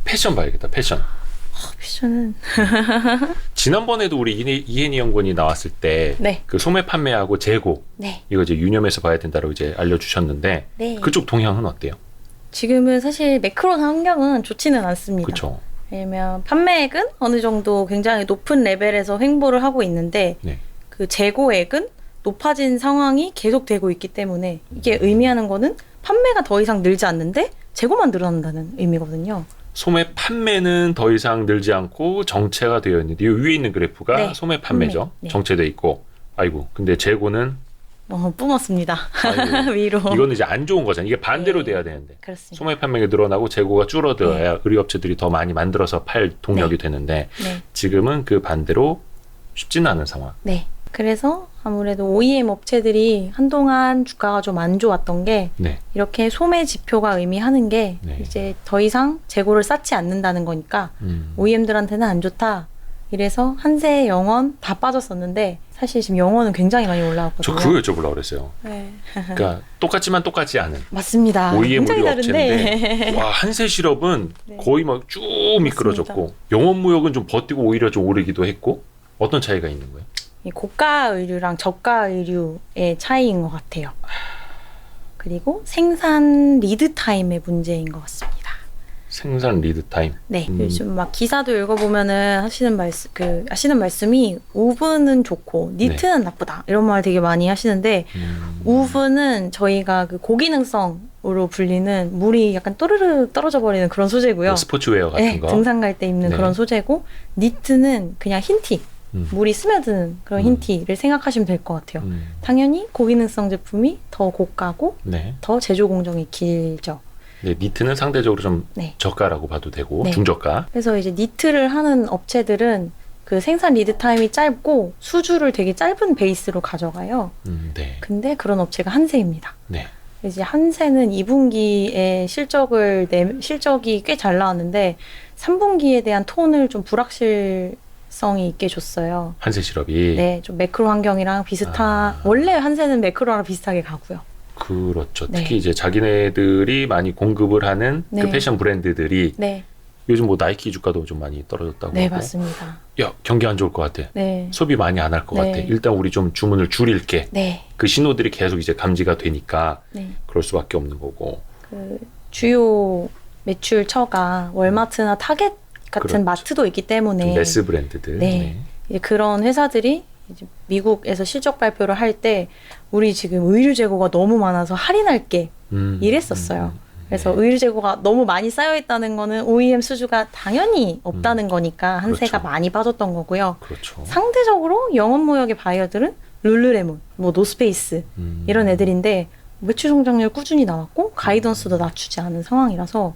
패션 봐야겠다. 패션. 패션은 지난번에도 우리 이혜니 연구원이 나왔을 때 네. 그 소매 판매하고 재고 네. 이거 이제 유념해서 봐야 된다고 이제 알려주셨는데 네. 그쪽 동향은 어때요? 지금은 사실 매크로 환경은 좋지는 않습니다. 그렇죠. 왜냐면 판매액은 어느 정도 굉장히 높은 레벨에서 횡보를 하고 있는데 네. 그 재고액은 높아진 상황이 계속되고 있기 때문에 이게 의미하는 거는 판매가 더 이상 늘지 않는데 재고만 늘어난다는 의미거든요. 소매 판매는 더 이상 늘지 않고 정체가 되어 있는데 이 위에 있는 그래프가 네. 소매 판매죠. 네. 정체돼 있고 아이고 근데 재고는 뿜었습니다. 아이고, 위로. 이거는 이제 안 좋은 거잖아요. 이게 반대로 네. 돼야 되는데 그렇습니다. 소매 판매가 늘어나고 재고가 줄어들어야 네. 의류업체들이 더 많이 만들어서 팔 동력이 되는데 네. 지금은 그 반대로 쉽지는 않은 상황. 네. 그래서 아무래도 OEM 업체들이 한동안 주가가 좀 안 좋았던 게 네. 이렇게 소매 지표가 의미하는 게 네. 이제 더 이상 재고를 쌓지 않는다는 거니까 OEM들한테는 안 좋다. 이래서 한세, 영원 다 빠졌었는데 사실 지금 영원은 굉장히 많이 저 올라왔거든요. 그거 여쭤보려고 그랬어요. 네. 그러니까 똑같지만 똑같지 않은 맞습니다. OEM 굉장히 의류 업체인데 다른데 와 한세 실업은 네. 거의 막 쭉 미끄러졌고 영업무역은 좀 버티고 오히려 좀 오르기도 했고 어떤 차이가 있는 거예요? 이 고가 의류랑 저가 의류의 차이인 것 같아요. 그리고 생산 리드 타임의 문제인 것 같습니다. 생산 리드 타임. 네, 요즘 막 기사도 읽어보면은 하시는 말씀이 우브는 좋고 니트는 나쁘다 이런 말 되게 많이 하시는데 우브는 저희가 그 고기능성으로 불리는 물이 약간 또르르 떨어져 버리는 그런 소재고요. 뭐 스포츠웨어 같은 네, 거. 등산 갈 때 입는 네. 그런 소재고 니트는 그냥 흰 티, 물이 스며드는 그런 흰 티를 생각하시면 될 것 같아요. 당연히 고기능성 제품이 더 고가고 네. 더 제조 공정이 길죠. 네, 니트는 상대적으로 좀 네. 저가라고 봐도 되고 네. 중저가. 그래서 이제 니트를 하는 업체들은 그 생산 리드 타임이 짧고 수주를 되게 짧은 베이스로 가져가요. 네. 근데 그런 업체가 한세입니다. 네. 이제 한세는 2분기에 실적이 꽤 잘 나왔는데 3분기에 대한 톤을 좀 불확실성이 있게 줬어요. 한세 실업이. 네, 좀 매크로 환경이랑 원래 한세는 매크로랑 비슷하게 가고요. 그렇죠. 네. 특히 이제 자기네들이 많이 공급을 하는 그 네. 패션 브랜드들이 네, 요즘 뭐 나이키 주가도 좀 많이 떨어졌다고 네 하고. 맞습니다. 야, 경기 안 좋을 것 같아. 네, 소비 많이 안 할 것 네. 같아. 일단 우리 좀 주문을 줄일게. 네, 그 신호들이 계속 이제 감지가 되니까 네. 그럴 수밖에 없는 거고. 그 주요 매출처가 월마트나 타겟 같은 그렇죠. 마트도 있기 때문에 좀 매스 브랜드들. 네. 이제 그런 회사들이 이제 미국에서 실적 발표를 할 때 우리 지금 의류 재고가 너무 많아서 할인할게 이랬었어요. 그래서 네. 의류 재고가 너무 많이 쌓여 있다는 거는 OEM 수주가 당연히 없다는 거니까 한세가 그렇죠. 많이 빠졌던 거고요. 그렇죠. 상대적으로 영업무역의 바이어들은 룰루레몬, 뭐 노스페이스 이런 애들인데 매출 성장률 꾸준히 나왔고 가이던스도 낮추지 않은 상황이라서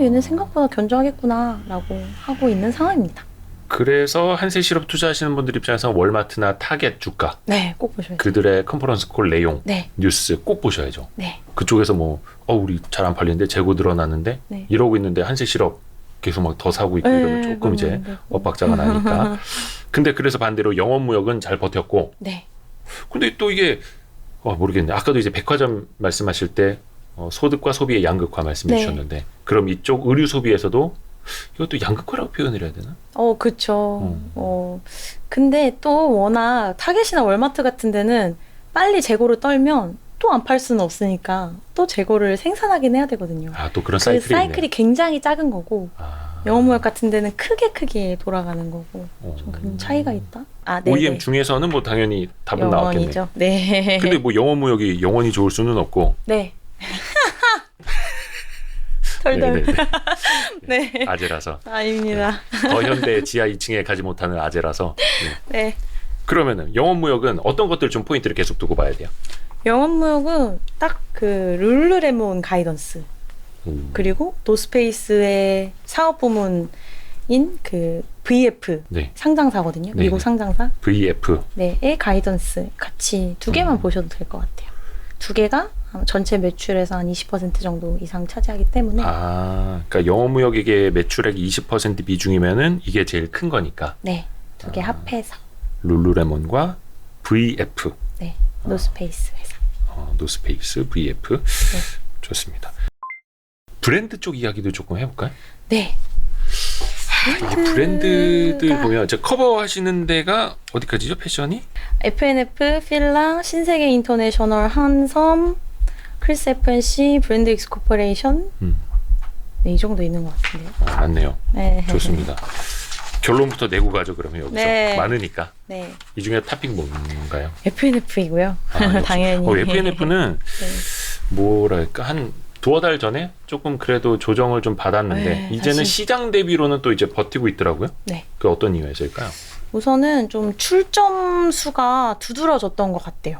얘는 생각보다 견조하겠구나라고 하고 있는 상황입니다. 그래서 한세 실업 투자하시는 분들 입장에서 월마트나 타겟 주가 네, 꼭 보셔야죠. 그들의 컨퍼런스 콜 내용 네, 뉴스 꼭 보셔야죠. 네, 그쪽에서 뭐 우리 잘 안 팔리는데 재고 늘어났는데 네. 이러고 있는데 한세 실업 계속 막 더 사고 있고 네, 이러면 조금 이제 그러면 안 되고. 엇박자가 나니까. 근데 그래서 반대로 영업무역은 잘 버텼고 네, 근데 또 이게 모르겠네. 아까도 이제 백화점 말씀하실 때 소득과 소비의 양극화 말씀해 네. 주셨는데 그럼 이쪽 의류 소비에서도 이것도 양극화라고 표현을 해야 되나? 그쵸. 근데 또 워낙 타겟이나 월마트 같은 데는 빨리 재고를 떨면 또 안 팔 수는 없으니까 또 재고를 생산하긴 해야 되거든요. 또 그런 그 사이클이 사이클이 있네. 굉장히 작은 거고 영업무역 같은 데는 크게 돌아가는 거고 좀 그런 차이가 있다. 네. OEM 중에서는 뭐 당연히 답은 나왔겠네. 영원이죠. 네. 근데 뭐 영업무역이 영원히 좋을 수는 없고. 네. 덜덜. 네. 네. 아재라서. 아닙니다. 더 현대 지하 2층에 가지 못하는 아재라서. 네. 네. 그러면은 영업무역은 어떤 것들 좀 포인트를 계속 두고 봐야 돼요? 영업무역은 딱 그 룰루레몬 가이던스 그리고 노스페이스의 사업 부문인 그 VF 네. 상장사거든요. 네. 미국 상장사. VF. 네,의 가이던스 같이 두 개만 보셔도 될 것 같아요. 두 개가 전체 매출에서 한 20% 정도 이상 차지하기 때문에 그러니까 영업무역에게 매출액 20% 비중이면은 이게 제일 큰 거니까. 네, 두 개 합해서 룰루레몬과 VF. 네, 노스페이스 회사. 노스페이스 VF. 네. 좋습니다. 브랜드 쪽 이야기도 조금 해볼까요? 네, 이게 브랜드들 보면 저 커버하시는 데가 어디까지죠? 패션이? FNF, 필라, 신세계 인터내셔널, 한섬, 크리스 FNC, 브랜드 익스코퍼레이션. 네, 이 정도 있는 것 같은데요. 맞네요. 네. 좋습니다. 결론부터 내고 가죠. 그러면 여기서 네. 많으니까. 네. 이 중에 탑픽 뭔가요? FNF이고요. 당연히. FNF는 네. 뭐랄까 한 두어 달 전에 조금 그래도 조정을 좀 받았는데 네, 이제는 다시. 시장 대비로는 또 이제 버티고 있더라고요. 네. 그 어떤 이유에서일까요? 우선은 좀 출점 수가 두드러졌던 것 같아요.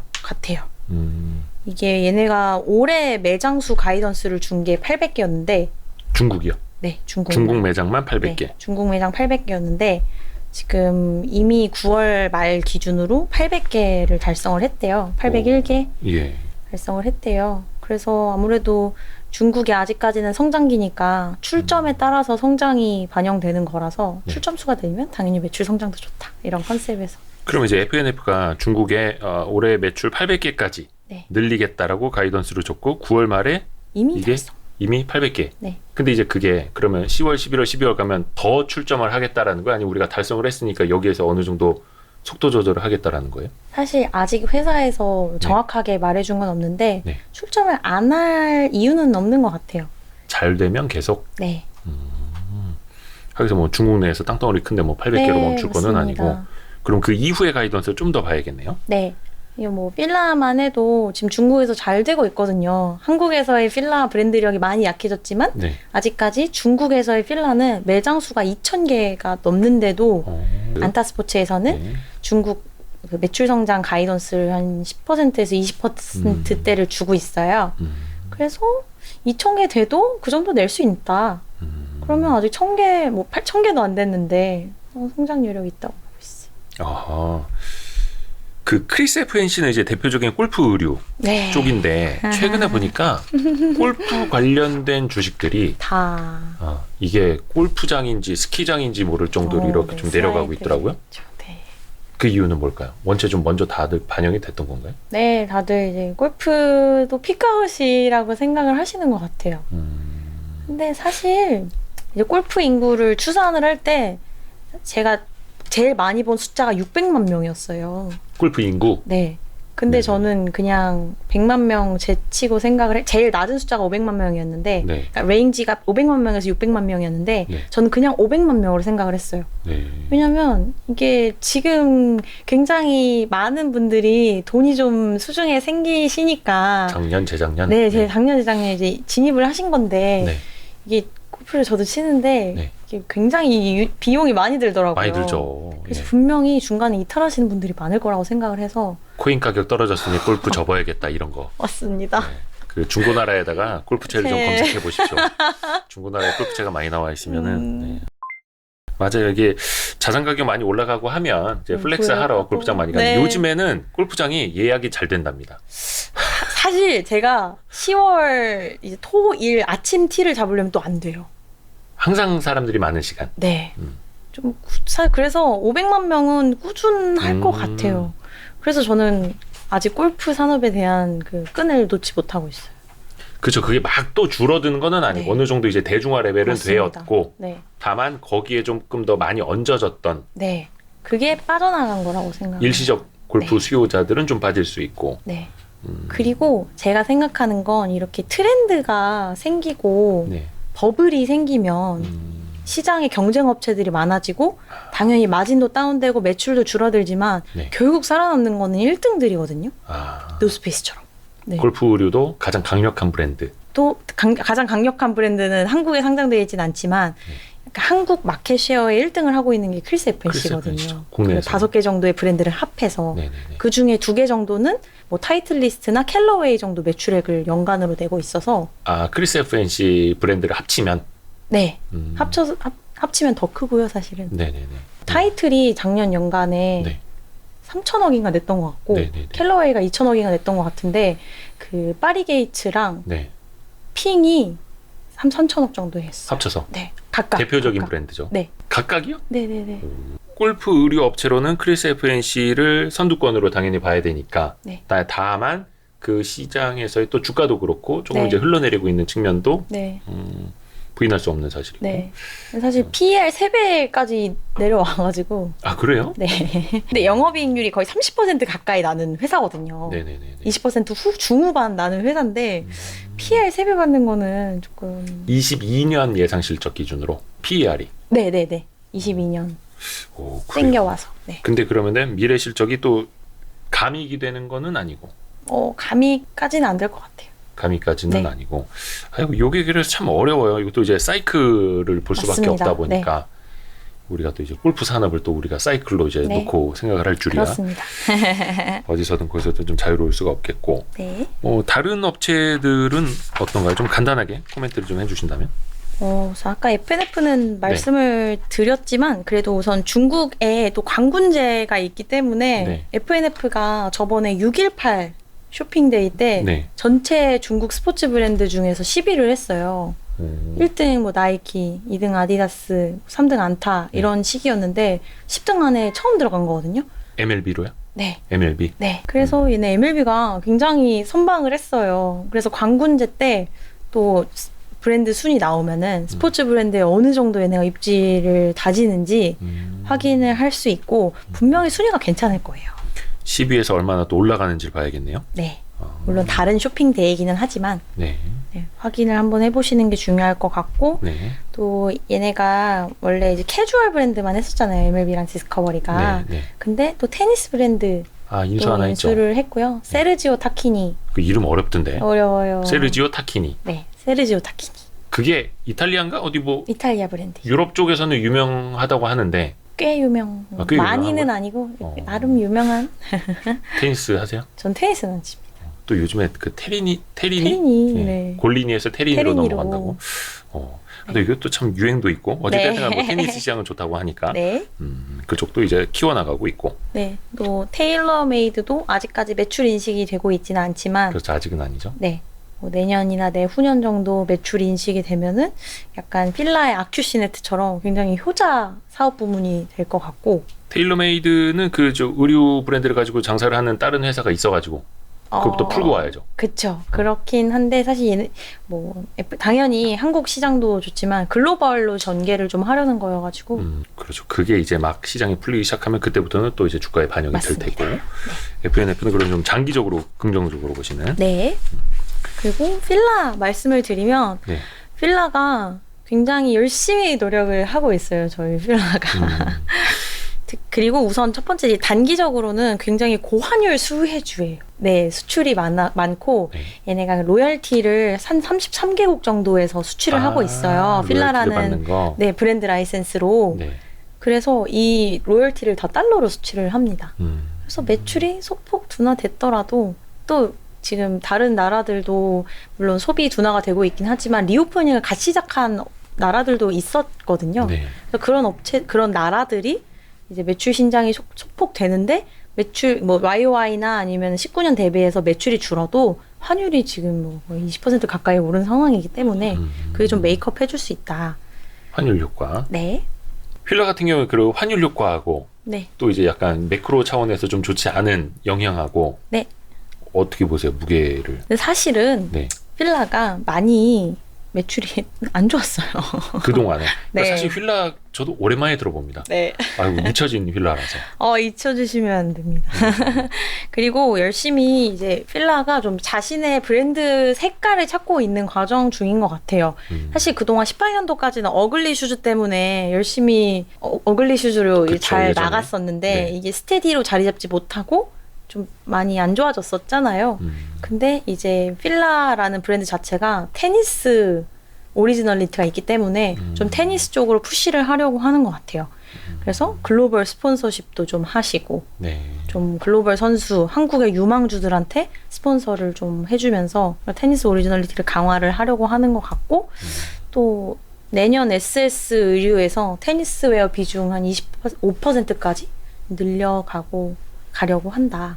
이게 얘네가 올해 매장 수 가이던스를 준 게 800개였는데 중국이요. 네, 중국 매장만 800개. 네, 중국 매장 800개였는데 지금 이미 9월 말 기준으로 800개를 달성을 했대요. 801개 예. 달성을 했대요. 그래서 아무래도 중국이 아직까지는 성장기니까 출점에 따라서 성장이 반영되는 거라서 네. 출점 수가 늘면 당연히 매출 성장도 좋다. 이런 컨셉에서. 그럼 이제 FNF가 중국에 올해 매출 800개까지 네. 늘리겠다라고 가이던스를 줬고 9월 말에 이미 이게 달성. 이미 800개. 네. 근데 이제 그게 그러면 10월, 11월, 12월 가면 더 출점을 하겠다라는 거야? 아니면 우리가 달성을 했으니까 여기에서 어느 정도 속도 조절을 하겠다라는 거예요? 사실 아직 회사에서 정확하게 말해준 건 없는데 네. 출점을 안 할 이유는 없는 것 같아요. 잘 되면 계속 네. 하기서 뭐 중국 내에서 땅덩어리 큰데 뭐 800개로 네, 멈출 거는 맞습니다. 아니고 그럼 그 이후의 가이던스를 좀 더 봐야겠네요. 네. 이게 뭐 필라만 해도 지금 중국에서 잘 되고 있거든요. 한국에서의 필라 브랜드력이 많이 약해졌지만 네. 아직까지 중국에서의 필라는 매장 수가 2,000개가 넘는데도 어, 안타스포츠에서는 네. 중국 그 매출 성장 가이던스를 한 10%에서 20%대를 주고 있어요. 그래서 2,000개 돼도 그 정도 낼 수 있다. 그러면 아직 1,000개, 뭐 8,000개도 안 됐는데 성장 여력이 있다고 보고 있어요. 아하. 그 크리스 FNC는 이제 대표적인 골프 의류 네. 쪽인데 최근에 보니까 골프 관련된 주식들이 다 이게 골프장인지 스키장인지 모를 정도로 이렇게 네, 좀 내려가고 슬라이드. 있더라고요. 네. 그 이유는 뭘까요? 원체 좀 먼저 다들 반영이 됐던 건가요? 네, 다들 이제 골프도 피크아웃이라고 생각을 하시는 것 같아요. 근데 사실 이제 골프 인구를 추산을 할 때 제가 제일 많이 본 숫자가 600만 명이었어요. 골프 인구? 네. 근데 네. 저는 그냥 100만 명 제치고 생각을 제일 낮은 숫자가 500만 명이었는데 네. 그러니까 레인지가 500만 명에서 600만 명이었는데 네. 저는 그냥 500만 명으로 생각을 했어요. 네. 왜냐면 이게 지금 굉장히 많은 분들이 돈이 좀 수중에 생기시니까 작년, 재작년? 네, 제 작년, 재작년에 이제 진입을 하신 건데 네. 이게 골프를 저도 치는데 네. 이게 굉장히 비용이 많이 들더라고요. 많이 들죠. 그래서 예. 분명히 중간에 이탈하시는 분들이 많을 거라고 생각을 해서 코인 가격 떨어졌으니 골프 접어야겠다 이런 거. 왔습니다. 네. 그 중고나라에다가 골프채를 좀 네. 검색해 보십시오. 중고나라에 골프채가 많이 나와 있으면은 네. 맞아요. 이게 자산 가격 많이 올라가고 하면 이제 플렉스 하러 구역하고. 골프장 많이 가는데 네. 요즘에는 골프장이 예약이 잘 된답니다. 사실 제가 10월 이제 토일 아침 티를 잡으려면 또 안 돼요. 항상 사람들이 많은 시간. 네. 그래서 500만 명은 꾸준할 것 같아요. 그래서 저는 아직 골프 산업에 대한 그 끈을 놓지 못하고 있어요. 그렇죠. 그게 막 또 줄어드는 거는 아니고 네. 어느 정도 이제 대중화 레벨은 맞습니다. 되었고 네. 다만 거기에 조금 더 많이 얹어졌던 네. 그게 빠져나간 거라고 생각해요. 일시적 골프 네. 수요자들은 좀 빠질 수 있고. 네. 그리고 제가 생각하는 건 이렇게 트렌드가 생기고 네. 버블이 생기면 시장에 경쟁 업체들이 많아지고 당연히 마진도 다운되고 매출도 줄어들지만 네. 결국 살아남는 거는 1등들이거든요. 아, 노스페이스처럼. 네. 골프 의류도 가장 강력한 브랜드. 또 가장 강력한 브랜드는 한국에 상장되어 있진 않지만 그러니까 한국 마켓 쉐어의 1등을 하고 있는 게 크리스 FNC거든요. FNC죠. 국내에서. 5개 정도의 브랜드를 합해서 네네네. 그 중에 2개 정도는 뭐 타이틀리스트나 캘러웨이 정도 매출액을 연간으로 내고 있어서 아, 크리스 FNC 브랜드를 합치면 네. 합치면 더 크고요, 사실은. 네네네. 타이틀이 작년 연간에 네. 3천억인가 냈던 것 같고 네네네. 캘러웨이가 2천억인가 냈던 것 같은데 그 파리게이츠랑 네. 핑이 3천억 정도 했어요. 합쳐서 네, 각각. 대표적인 각각. 브랜드죠. 네, 각각이요? 네, 네, 네. 골프 의류 업체로는 크리스 FNC를 선두권으로 당연히 봐야 되니까 네. 다만 그 시장에서의 또 주가도 그렇고 조금 네. 이제 흘러내리고 있는 측면도 네. 부인할 수 없는 사실이고. 네. 사실 PER 3배까지 내려와가지고. 아 그래요? 네. 근데 영업이익률이 거의 30% 가까이 나는 회사거든요. 네네네. 20% 중후반 나는 회사인데 PER 3배 받는 거는 조금. 22년 예상 실적 기준으로 PER이. 네네네. 22년 오, 그래요. 땡겨와서. 네. 근데 그러면은 미래 실적이 또 감익이 되는 거는 아니고. 감이까지는 안 될 것 같아요. 감이까지는 네. 아니고. 아이고 요게 그래서 참 어려워요. 이것도 이제 사이클을 볼 수밖에 맞습니다. 없다 보니까 우리가 또 이제 골프 산업을 또 우리가 사이클로 이제 네. 놓고 생각을 할 줄이야. 그렇습니다. 어디서든 거기서든 좀 자유로울 수가 없겠고. 네. 다른 업체들은 어떤가요? 좀 간단하게 코멘트를 좀 해주신다면. 우선 아까 FNF는 말씀을 드렸지만 그래도 우선 중국에 또 광군제가 있기 때문에 네. FNF가 저번에 6.18 쇼핑데이 때 네. 전체 중국 스포츠 브랜드 중에서 10위를 했어요. 1등 뭐 나이키, 2등 아디다스, 3등 안타 이런 시기였는데 10등 안에 처음 들어간 거거든요. MLB로요? 네. MLB. 네. 그래서 얘네 MLB가 굉장히 선방을 했어요. 그래서 광군제 때 또 브랜드 순위 나오면은 스포츠 브랜드에 어느 정도 얘네가 입지를 다지는지 확인을 할 수 있고 분명히 순위가 괜찮을 거예요. 10위에서 얼마나 또 올라가는지를 봐야겠네요. 네. 물론 다른 쇼핑데이이기는 하지만 네. 네, 확인을 한번 해보시는 게 중요할 것 같고 네. 또 얘네가 원래 이제 캐주얼 브랜드만 했었잖아요. MLB랑 디스커버리가. 네. 네. 근데 또 테니스 브랜드 인수 또 하나 있죠. 인수를 했고요. 세르지오 타키니. 그 이름 어렵던데. 어려워요. 세르지오 타키니. 네, 세르지오 타키니. 그게 이탈리아인가? 어디 뭐 이탈리아 브랜드. 유럽 쪽에서는 유명하다고 하는데 꽤 유명. 꽤 많이는 유명하고요? 아니고 어. 나름 유명한. 테니스 하세요? 전 테니스는 칩니다. 또 요즘에 그 테리니? 테리니. 네. 네. 골리니에서 테리니로 테리니로. 넘어간다고. 근데 이것도 참 유행도 있고 어쨌든 네. 뭐 테니스 시장은 좋다고 하니까 네. 그쪽도 이제 키워나가고 있고. 네. 또 테일러메이드도 아직까지 매출 인식이 되고 있지는 않지만 그렇죠. 아직은 아니죠. 네. 뭐 내년이나 내후년 정도 매출 인식이 되면은 약간 필라의 아큐시네트처럼 굉장히 효자 사업 부문이 될 것 같고. 테일러메이드는 그 저 의류 브랜드를 가지고 장사를 하는 다른 회사가 있어가지고 그것도 풀고 와야죠. 그쵸. 그렇긴 한데 사실 얘는 뭐 당연히 한국 시장도 좋지만 글로벌로 전개를 좀 하려는 거여가지고. 그렇죠. 그게 이제 막 시장이 풀리기 시작하면 그때부터는 또 이제 주가에 반영이 맞습니다. 될 테고. FNF는 그런 좀 장기적으로 긍정적으로 보시는. 네. 그리고 필라 말씀을 드리면 네. 필라가 굉장히 열심히 노력을 하고 있어요. 저희 필라가. 그리고 우선 첫 번째 단기적으로는 굉장히 고환율 수혜주예요. 네, 수출이 많고 네. 얘네가 로열티를 한 33개국 정도에서 수출을 하고 있어요. 필라라는 네, 브랜드 라이센스로. 네. 그래서 이 로열티를 다 달러로 수출을 합니다. 그래서 매출이 소폭 둔화됐더라도 또 지금 다른 나라들도 물론 소비 둔화가 되고 있긴 하지만 리오프닝을 같이 시작한 나라들도 있었거든요. 네. 그래서 그런 나라들이 이제 매출 신장이 소폭 되는데 매출 뭐 YOY나 아니면 19년 대비해서 매출이 줄어도 환율이 지금 뭐 20% 가까이 오른 상황이기 때문에 그게 좀 메이크업 해줄 수 있다. 환율 효과. 네. 필라 같은 경우는 그 환율 효과하고 네. 또 이제 약간 매크로 차원에서 좀 좋지 않은 영향하고 네. 어떻게 보세요 무게를? 근데 사실은 네. 필라가 많이 매출이 안 좋았어요. 그동안에. 네. 사실 휠라 저도 오랜만에 들어봅니다. 네. 아이고 잊혀진 휠라라서. 잊혀주시면 안 됩니다. 그리고 열심히 이제 필라가 좀 자신의 브랜드 색깔을 찾고 있는 과정 중인 것 같아요. 사실 그동안 18년도까지는 어글리 슈즈 때문에 열심히 어글리 슈즈로 그쵸, 잘 예전에. 나갔었는데 네. 이게 스테디로 자리 잡지 못하고 좀 많이 안 좋아졌었잖아요. 근데 이제 필라라는 브랜드 자체가 테니스 오리지널리티가 있기 때문에 좀 테니스 쪽으로 푸시를 하려고 하는 것 같아요. 그래서 글로벌 스폰서십도 좀 하시고 네. 좀 글로벌 선수, 한국의 유망주들한테 스폰서를 좀 해주면서 테니스 오리지널리티를 강화를 하려고 하는 것 같고 또 내년 SS 의류에서 테니스웨어 비중 한 25%까지 가려고 한다.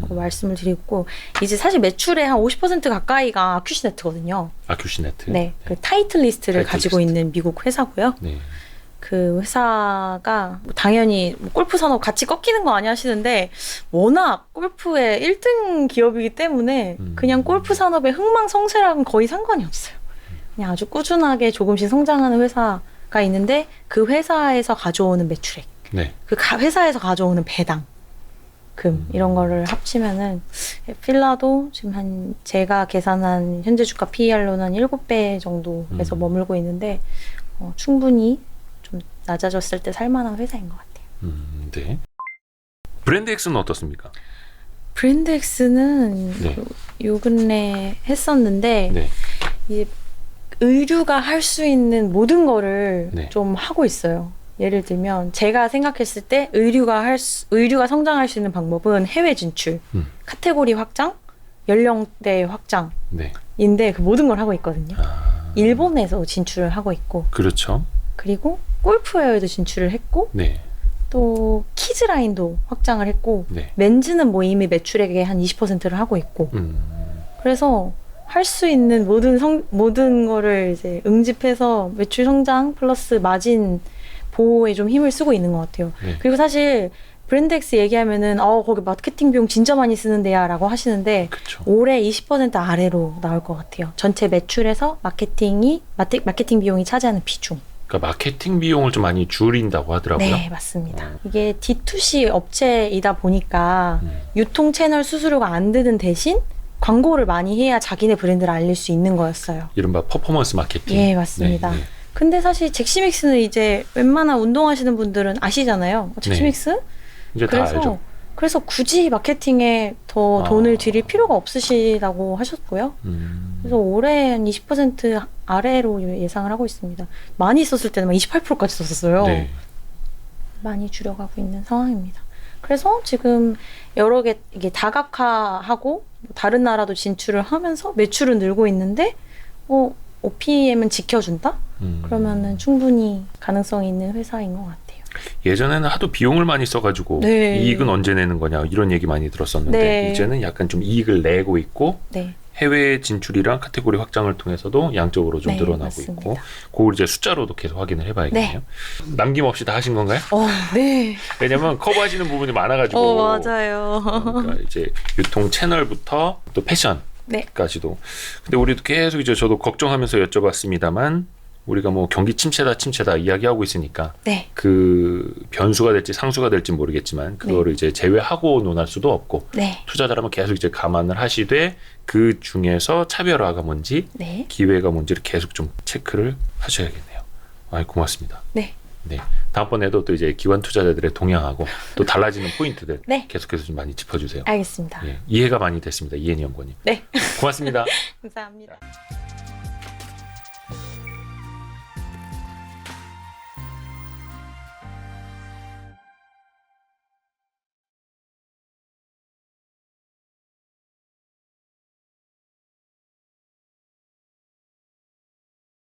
말씀을 드리고 이제 사실 매출의 한 50% 가까이가 아큐시네트거든요. 아큐시네트. 네, 그 타이틀 리스트를 타이틀 가지고 리스트. 있는 미국 회사고요. 네. 그 회사가 뭐 당연히 골프 산업 같이 꺾이는 거 아니야 하시는데 워낙 골프의 1등 기업이기 때문에 그냥 골프 산업의 흥망성쇠랑은 거의 상관이 없어요. 그냥 아주 꾸준하게 조금씩 성장하는 회사가 있는데 그 회사에서 가져오는 매출액, 네. 그 회사에서 가져오는 배당 금 이런 거를 합치면은 필라도 지금 한 제가 계산한 현재 주가 PER로는 한 7배 정도에서 머물고 있는데 충분히 좀 낮아졌을 때 살만한 회사인 것 같아요. 네. 브랜드 X는 어떻습니까? 브랜드 X는 네. 요 근래 했었는데 네. 이제 의류가 할 수 있는 모든 거를 네. 좀 하고 있어요. 예를 들면 제가 생각했을 때 의류가 성장할 수 있는 방법은 해외 진출, 카테고리 확장, 연령대 확장인데 네. 그 모든 걸 하고 있거든요. 아, 일본에서 진출을 하고 있고 그렇죠. 그리고 골프웨어에도 진출을 했고 네. 또 키즈 라인도 확장을 했고 네. 멘즈는 뭐 이미 매출액의 한 20%를 하고 있고 그래서 할 수 있는 모든 거를 이제 응집해서 매출 성장 플러스 마진 보호에 좀 힘을 쓰고 있는 것 같아요. 네. 그리고 사실 브랜드 X 얘기하면은 거기 마케팅 비용 진짜 많이 쓰는데야 라고 하시는데 그렇죠. 올해 20% 아래로 나올 것 같아요. 전체 매출에서 마케팅 비용이 차지하는 비중. 그러니까 마케팅 비용을 좀 많이 줄인다고 하더라고요. 네, 맞습니다. 이게 D2C 업체이다 보니까 유통 채널 수수료가 안 드는 대신 광고를 많이 해야 자기네 브랜드를 알릴 수 있는 거였어요. 이른바 퍼포먼스 마케팅. 예, 맞습니다. 네, 네. 근데 사실 잭시믹스는 이제 웬만한 운동하시는 분들은 아시잖아요. 잭시믹스? 이제 다 알죠. 그래서 굳이 마케팅에 더 돈을 들일 필요가 없으시다고 하셨고요. 그래서 올해 한 20% 아래로 예상을 하고 있습니다. 많이 썼을 때는 막 28%까지 썼었어요. 네. 많이 줄여가고 있는 상황입니다. 그래서 지금 여러 개 이게 다각화하고 다른 나라도 진출을 하면서 매출은 늘고 있는데 OPM은 지켜준다? 그러면은 충분히 가능성이 있는 회사인 것 같아요. 예전에는 하도 비용을 많이 써가지고 네. 이익은 언제 내는 거냐 이런 얘기 많이 들었었는데 네. 이제는 약간 좀 이익을 내고 있고 네. 해외 진출이랑 카테고리 확장을 통해서도 양적으로 좀 네, 늘어나고 맞습니다. 있고 그걸 이제 숫자로도 계속 확인을 해봐야겠네요. 남김없이 다 하신 건가요? 네. 왜냐면 커버하시는 부분이 많아가지고 맞아요. 그러니까 이제 유통 채널부터 또 패션까지도. 네. 근데 우리도 계속 이제 저도 걱정하면서 여쭤봤습니다만 우리가 뭐 경기 침체다 이야기하고 있으니까 네. 그 변수가 될지 상수가 될지 모르겠지만 그거를 이제 제외하고 논할 수도 없고 네. 투자자라면 계속 이제 감안을 하시되 그 중에서 차별화가 뭔지 네. 기회가 뭔지를 계속 좀 체크를 하셔야겠네요. 고맙습니다. 네. 네. 다음번에도 또 이제 기관 투자자들의 동향하고 또 달라지는 포인트들 네. 계속해서 좀 많이 짚어주세요. 알겠습니다. 예, 이해가 많이 됐습니다. 이혜니 연구원님. 네. 고맙습니다. 감사합니다.